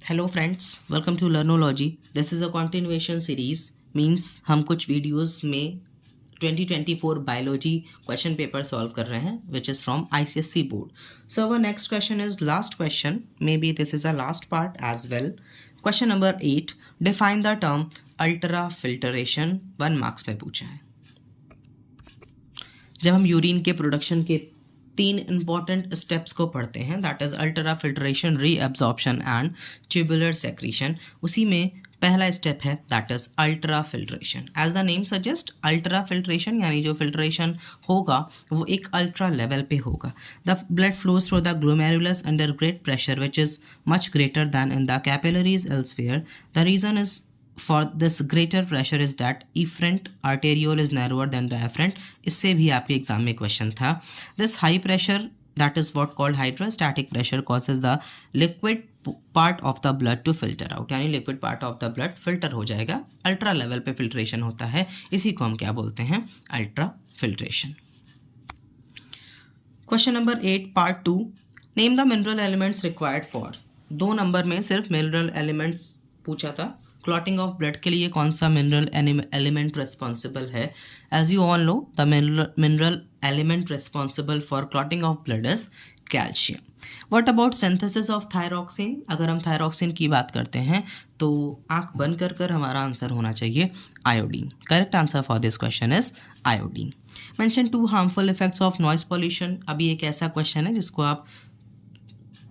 Hello friends, welcome to Learnology. This is a continuation series. Means हम कुछ videos में 2024 biology question paper solve कर रहे हैं which is from ICSE board. So our next question is last question, may be this is a last part as well. Question number 8, define the term ultra filtration. 1 marks में पूछा है। जब हम urine के production के 3 important steps को पढ़ते हैं, that is ultra filtration, reabsorption and tubular secretion, उसी में पहला स्टेप है that is ultra filtration. As the name suggest, ultra filtration यानी जो फिल्ट्रेशन होगा वो एक अल्ट्रा लेवल पे होगा। The blood flows through the glomerulus under great pressure which is much greater than in the capillaries elsewhere. The reason is for this greater pressure is that efferent arteriole is narrower than diaphragm। इससे भी आपके exam में question था। This high pressure, that is what called hydrostatic pressure, causes the liquid part of the blood to filter out, यानी liquid part of the blood filter हो जाएगा। Ultra level पे filtration होता है, इसी को हम क्या बोलते हैं? Ultra filtration. Question number 8 part 2, name the mineral elements required for. 2 number में सिर्फ मिनरल एलिमेंट्स पूछा था। क्लॉटिंग ऑफ ब्लड के लिए कौन सा मिनरल एलिमेंट रिस्पॉन्सिबल है? As you all know, the mineral element responsible for clotting of blood is calcium. What about synthesis of thyroxine? अगर हम थायरॉक्सिन की बात करते हैं तो आंख बंद कर हमारा आंसर होना चाहिए iodine. Correct answer for this question is iodine. Mention 2 harmful effects of noise pollution. अभी एक ऐसा क्वेश्चन है जिसको आप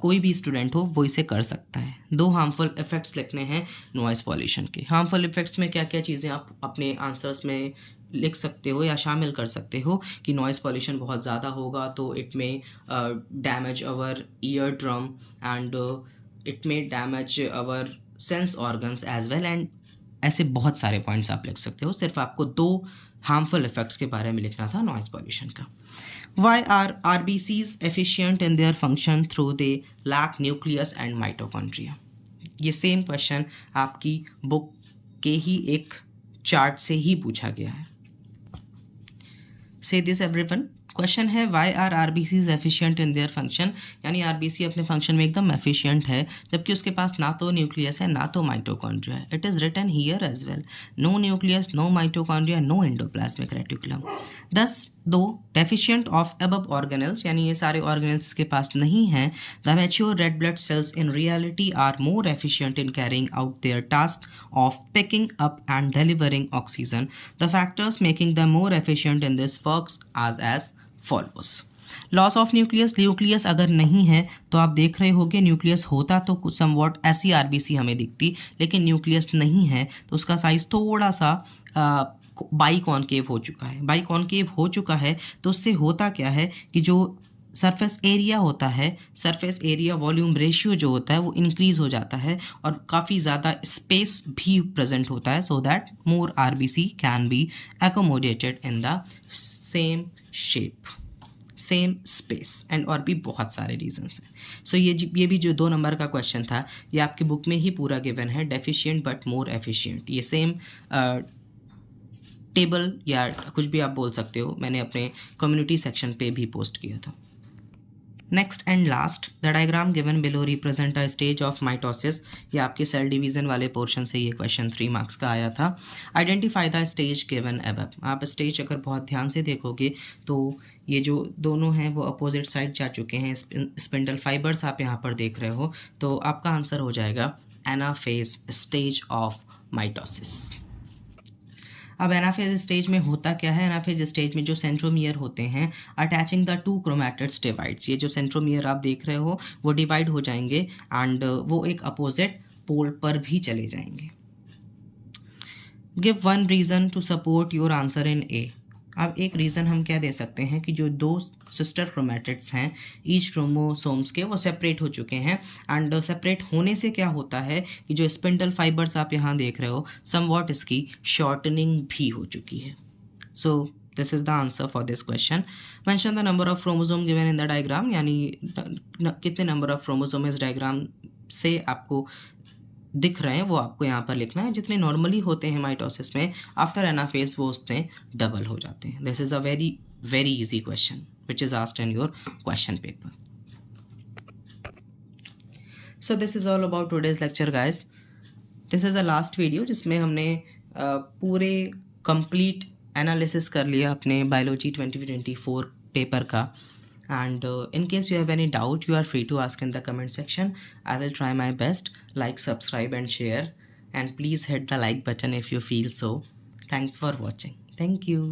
कोई भी स्टूडेंट हो वो इसे कर सकता है। 2 हार्मफुल इफेक्ट्स लिखने हैं नॉइज पॉल्यूशन के। हार्मफुल इफेक्ट्स में क्या क्या चीज़ें आप अपने आंसर्स में लिख सकते हो या शामिल कर सकते हो कि नॉइज पॉल्यूशन बहुत ज़्यादा होगा तो it may damage our eardrum and it may damage our sense organs as well, and ऐसे बहुत सारे पॉइंट्स आप लिख सकते हो। सिर्फ आपको 2 हार्मफुल इफेक्ट्स के बारे में लिखना था नॉइज पॉल्यूशन का। Why are RBCs efficient in their function through they lack nucleus and mitochondria? ये सेम क्वेश्चन आपकी बुक के ही एक चार्ट से ही पूछा गया है। Say this everyone। क्वेश्चन है why are RBCs efficient in their function, यानी RBC अपने फंक्शन में एकदम एफिशिएंट है जबकि उसके पास ना तो न्यूक्लियस है ना तो माइटोकॉन्ड्रिया है। It is written here as well, no nucleus, no mitochondria, no endoplasmic reticulum. दस दो डेफिशिएंट ऑफ अबव ऑर्गेनल्स, यानी ये सारे ऑर्गेनल्स के पास नहीं हैं। The mature red blood cells in reality are more efficient in carrying out their task of picking up and delivering oxygen. The factors making the more efficient in this works as follows। Loss of nucleus, nucleus अगर नहीं है तो आप देख रहे होगे nucleus होता तो कुछ समवॉट ऐसी RBC हमें दिखती, लेकिन न्यूक्लियस नहीं है तो उसका साइज थोड़ा सा बाई कॉनकेव हो चुका है। बाई कॉनकेव हो चुका है तो उससे होता क्या है कि जो सरफेस एरिया होता है, सरफेस एरिया वॉल्यूम रेशियो जो होता है वो इंक्रीज हो जाता है और काफ़ी ज़्यादा स्पेस भी प्रेजेंट होता है, so that more RBC can be accommodated in the same shape, same space, and और भी बहुत सारे रीजंस हैं। सो ये भी जो 2 नंबर का क्वेश्चन था ये आपकी बुक में ही पूरा गिवन है, डेफिशिएंट बट मोर एफिशिएंट। ये सेम टेबल या कुछ भी आप बोल सकते हो, मैंने अपने कम्युनिटी सेक्शन पे भी पोस्ट किया था। Next and last, the diagram given below represent a stage of mitosis. ये आपके सेल डिवीजन वाले पोर्शन से ये क्वेश्चन 3 मार्क्स का आया था। Identify the stage given above. आप स्टेज अगर बहुत ध्यान से देखोगे तो ये जो दोनों हैं वो अपोजिट साइड जा चुके हैं। स्पिंडल फाइबर्स आप यहाँ पर देख रहे हो, तो आपका आंसर हो जाएगा एनाफेज स्टेज ऑफ माइटोसिस। अब एनाफेज स्टेज में होता क्या है? एनाफेज स्टेज में जो सेंट्रोमियर होते हैं अटैचिंग द 2 क्रोमैटिड्स डिवाइड्स, ये जो सेंट्रोमियर आप देख रहे हो वो डिवाइड हो जाएंगे एंड वो एक अपोजिट पोल पर भी चले जाएंगे। Give 1 reason to support your answer in a. अब एक रीज़न हम क्या दे सकते हैं कि जो 2 सिस्टर क्रोमैटिड्स हैं ईच क्रोमोसोम्स के, वो सेपरेट हो चुके हैं एंड सेपरेट होने से क्या होता है कि जो स्पिंडल फाइबर्स आप यहाँ देख रहे हो समवॉट इसकी शॉर्टनिंग भी हो चुकी है। So this is the answer for this question. Mention the number of chromosome given in the diagram, यानी कितने नंबर ऑफ क्रोमोसोम इस डायग्राम से आपको दिख रहे हैं वो आपको यहाँ पर लिखना है। जितने नॉर्मली होते हैं माइटोसिस में आफ्टर एनाफेज वो उसमें डबल हो जाते हैं। This is a very very easy question which is asked in your question paper. So this is all about today's lecture guys. This is a last video जिसमें हमने पूरे complete analysis कर लिया अपने बायोलॉजी 2024 पेपर का. And in case you have any doubt, you are free to ask in the comment section. I will try my best. Like, subscribe and share, and please hit the like button if you feel so. Thanks for watching. Thank you.